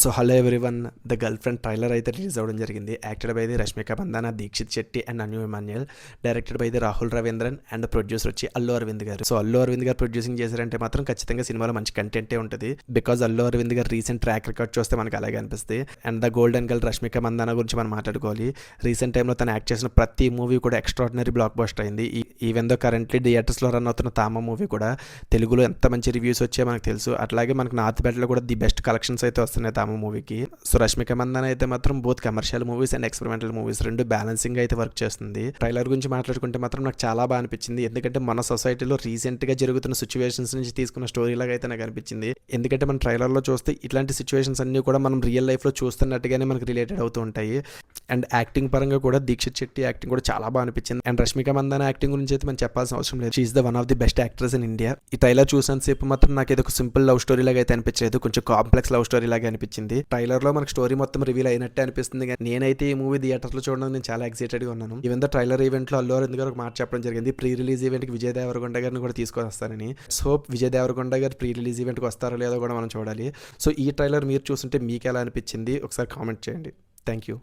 So hello everyone, the girlfriend trailer అయితే release అవ్వడం జరిగింది. Acted by the Rashmika Mandanna, Dikshit Shetty and Anu Emmanuel. Directed by the Rahul Ravindran and producer వచ్చి అల్లు అరవింద్ గారు. So Allu Arvind గారు ప్రొడ్యూసింగ్ చేశారంటే మాత్రం ఖచ్చితంగా సినిమాలో మంచి కంటెంటే ఉంటుంది. బికాజ్ అల్లు అరవింద్ గారు రీసెంట్ ట్రాక్ రికార్డ్ చూస్తే మనకు అలాగే అనిపిస్తుంది. And the golden girl Rashmika Mandanna గురించి మనం మాట్లాడుకోవాలి. రీసెంట్ టైంలో తను యాక్ట్ చేసిన ప్రతి మూవీ కూడా ఎక్స్ట్రాడినరీ బ్లాక్ బస్టర్ అయింది. ఈవెన్ దో కరెంట్లీ థియేటర్స్లో రన్ అవుతున్న తామ మూవీ కూడా తెలుగులో ఎంత మంచి రివ్యూస్ వచ్చాయో మనకు తెలుసు. అట్లాగే మనకు నార్త్ బెల్ట్లో కూడా ది బెస్ట్ కలెక్షన్స్ అయితే వస్తున్నాయి తామ మూవీకి. సో రష్మిక మందాన అయితే మాత్రం both commercial movies and experimental movies రెండు బ్యాలెన్సింగ్ అయితే వర్క్ చేస్తుంది. ట్రైలర్ గురించి మాట్లాడుకుంటే మాత్రం నాకు చాలా బాగా అనిపించింది. ఎందుకంటే మన సొసైటీలో రీసెంట్గా జరుగుతున్న సిచ్యువేషన్స్ నుంచి తీసుకున్న స్టోరీ లాగా అయితే నాకు అనిపించింది. ఎందుకంటే మన ట్రైలర్లో చూస్తే ఇట్లాంటి సిచ్యువేషన్స్ అన్నీ కూడా మనం రియల్ లైఫ్లో చూస్తున్నట్టుగానే మనకు రిలేటెడ్ అవుతూ ఉంటాయి. అండ్ యాక్టింగ్ పరంగా కూడా దీక్షిత్ శెట్టి యాక్టింగ్ కూడా చాలా బాగా అనిపించింది. అండ్ రష్మిక మందాన యాక్టింగ్ గురించి అయితే మనం చెప్పాల్సిన అవసరం లేదు. She is the one of the best actress in India. ఈ ట్రైలర్ చూసినంతసేపు మాత్రం నాకు ఏదో ఒక సింపుల్ లవ్ స్టోరీ లాగా అయితే అనిపించలేదు, కొంచెం కాంప్లెక్స్ లవ్ స్టోరీ లాగా అనిపించింది. ట్రైలర్ లో మనకు స్టోరీ మొత్తం రివీల్ అయినట్టే అనిపిస్తుంది. నేనైతే ఈ మూవీ థియేటర్స్ లో చూడడం నేను చాలా ఎక్సైటెడ్ గా ఉన్నాను. ఈవెన్ ద ట్రైలర్ ఈవెంట్ లో అల్లు అరవింద్ గారు ఒక మాట చెప్పడం జరిగింది, ప్రీ రిలీజ్ ఈవెంట్ కి విజయ్ దేవరకొండ గారిని కూడా తీసుకొని వస్తానని. సో విజయ్ దేవరకొండ గారు ప్రీ రిలీజ్ ఈవెంట్ కి వస్తారో లేదో కూడా మనం చూడాలి. సో ఈ ట్రైలర్ మీరు చూస్తుంటే మీకు ఎలా అనిపించింది ఒకసారి కామెంట్ చేయండి. Thank you.